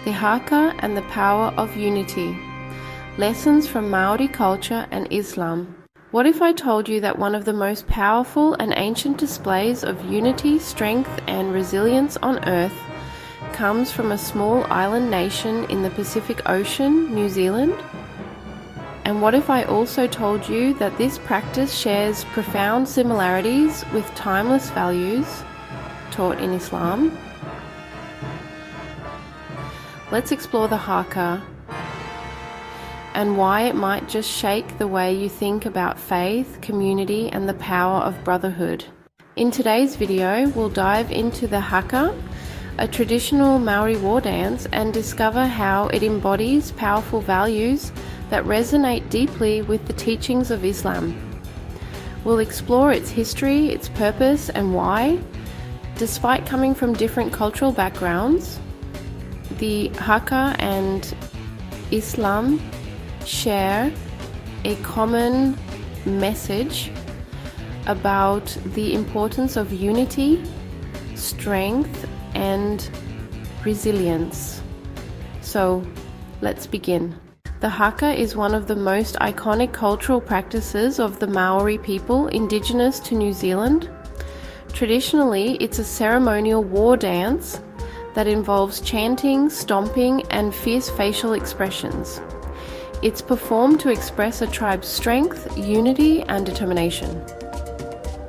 The Haka and the Power of Unity. Lessons from Māori culture and Islam. What if I told you that one of the most powerful and ancient displays of unity, strength and resilience on Earth comes from a small island nation in the Pacific Ocean, New Zealand? And what if I also told you that this practice shares profound similarities with timeless values taught in Islam? Let's explore the Haka and why it might just shake the way you think about faith, community and the power of brotherhood. In today's video, we'll dive into the Haka, a traditional Māori war dance, and discover how it embodies powerful values that resonate deeply with the teachings of Islam. We'll explore its history, its purpose and why, despite coming from different cultural backgrounds, the Haka and Islam share a common message about the importance of unity, strength, and resilience. So, let's begin. The Haka is one of the most iconic cultural practices of the Māori people indigenous to New Zealand. Traditionally, it's a ceremonial war dance that involves chanting, stomping, and fierce facial expressions. It's performed to express a tribe's strength, unity, and determination.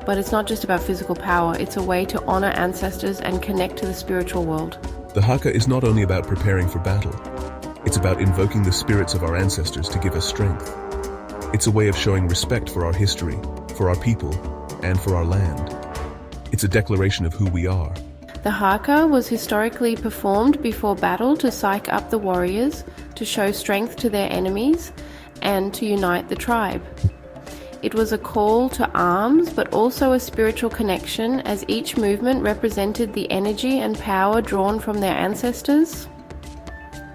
But it's not just about physical power, it's a way to honor ancestors and connect to the spiritual world. The Haka is not only about preparing for battle, it's about invoking the spirits of our ancestors to give us strength. It's a way of showing respect for our history, for our people, and for our land. It's a declaration of who we are. The Haka was historically performed before battle to psych up the warriors, to show strength to their enemies, and to unite the tribe. It was a call to arms, but also a spiritual connection, as each movement represented the energy and power drawn from their ancestors.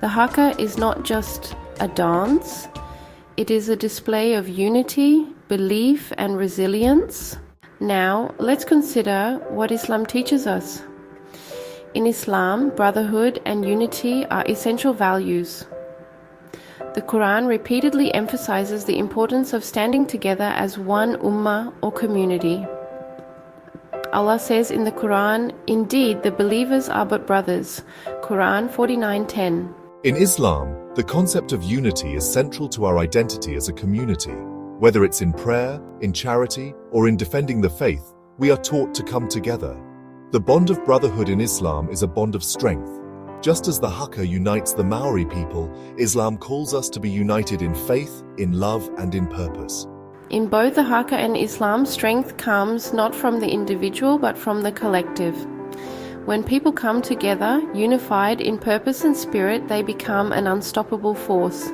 The Haka is not just a dance, it is a display of unity, belief, and resilience. Now, let's consider what Islam teaches us. In Islam, brotherhood and unity are essential values. The Quran repeatedly emphasizes the importance of standing together as one ummah or community. Allah says in the Quran, "Indeed, the believers are but brothers." Quran 49:10. In Islam, the concept of unity is central to our identity as a community. Whether it's in prayer, in charity, or in defending the faith, we are taught to come together. The bond of brotherhood in Islam is a bond of strength. Just as the Haka unites the Māori people, Islam calls us to be united in faith, in love, and in purpose. In both the Haka and Islam, strength comes not from the individual but from the collective. When people come together, unified in purpose and spirit, they become an unstoppable force.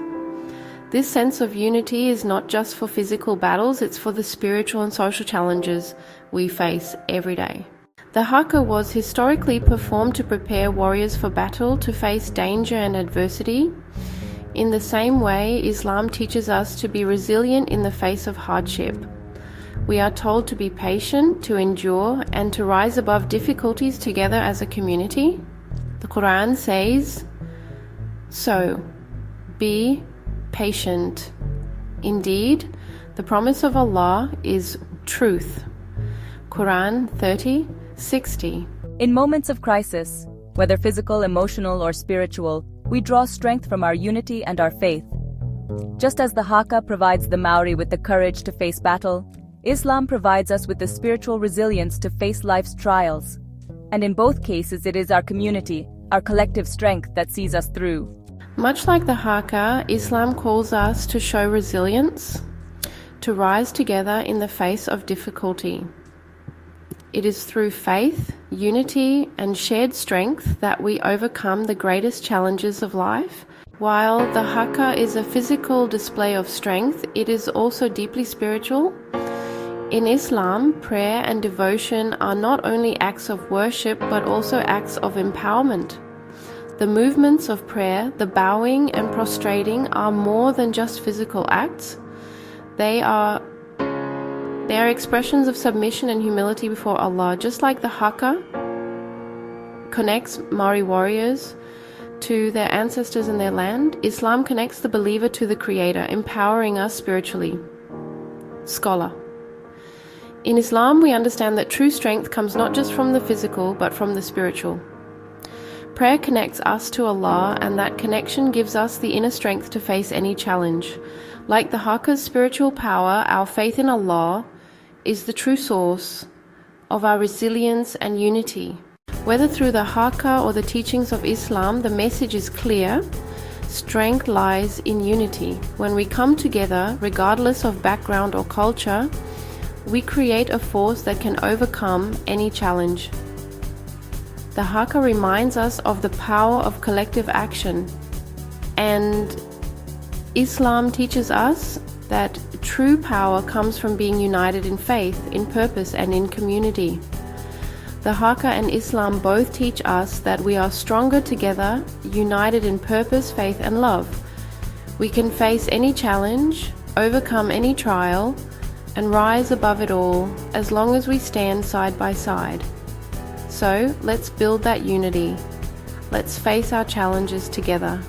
This sense of unity is not just for physical battles, it's for the spiritual and social challenges we face every day. The Haka was historically performed to prepare warriors for battle, to face danger and adversity. In the same way, Islam teaches us to be resilient in the face of hardship. We are told to be patient, to endure, and to rise above difficulties together as a community. The Quran says, "So, be patient. Indeed, the promise of Allah is truth." Quran 30:60. In moments of crisis, whether physical, emotional, or spiritual, we draw strength from our unity and our faith. Just as the Haka provides the Māori with the courage to face battle, Islam provides us with the spiritual resilience to face life's trials. And in both cases, it is our community, our collective strength that sees us through. Much like the Haka, Islam calls us to show resilience, to rise together in the face of difficulty. It is through faith, unity, and shared strength that we overcome the greatest challenges of life. While the Haka is a physical display of strength, it is also deeply spiritual. In Islam, prayer and devotion are not only acts of worship but also acts of empowerment. The movements of prayer, the bowing and prostrating, are more than just physical acts. They are expressions of submission and humility before Allah. Just like the Haka connects Māori warriors to their ancestors and their land, Islam connects the believer to the Creator, empowering us spiritually. Scholar. In Islam, we understand that true strength comes not just from the physical, but from the spiritual. Prayer connects us to Allah, and that connection gives us the inner strength to face any challenge. Like the Haka's spiritual power, our faith in Allah is the true source of our resilience and unity. Whether through the Haka or the teachings of Islam, the message is clear. Strength lies in unity. When we come together, regardless of background or culture, we create a force that can overcome any challenge. The Haka reminds us of the power of collective action, and Islam teaches us that true power comes from being united in faith, in purpose, and in community. The Haka and Islam both teach us that we are stronger together, united in purpose, faith, and love. We can face any challenge, overcome any trial, and rise above it all as long as we stand side by side. So let's build that unity. Let's face our challenges together.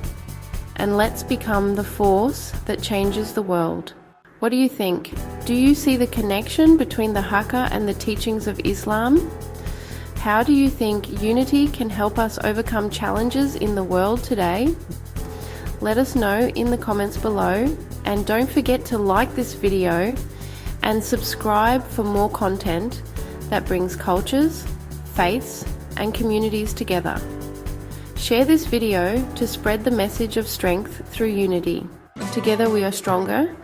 And let's become the force that changes the world. What do you think? Do you see the connection between the Haka and the teachings of Islam? How do you think unity can help us overcome challenges in the world today? Let us know in the comments below, and don't forget to like this video and subscribe for more content that brings cultures, faiths, and communities together. Share this video to spread the message of strength through unity. Together we are stronger.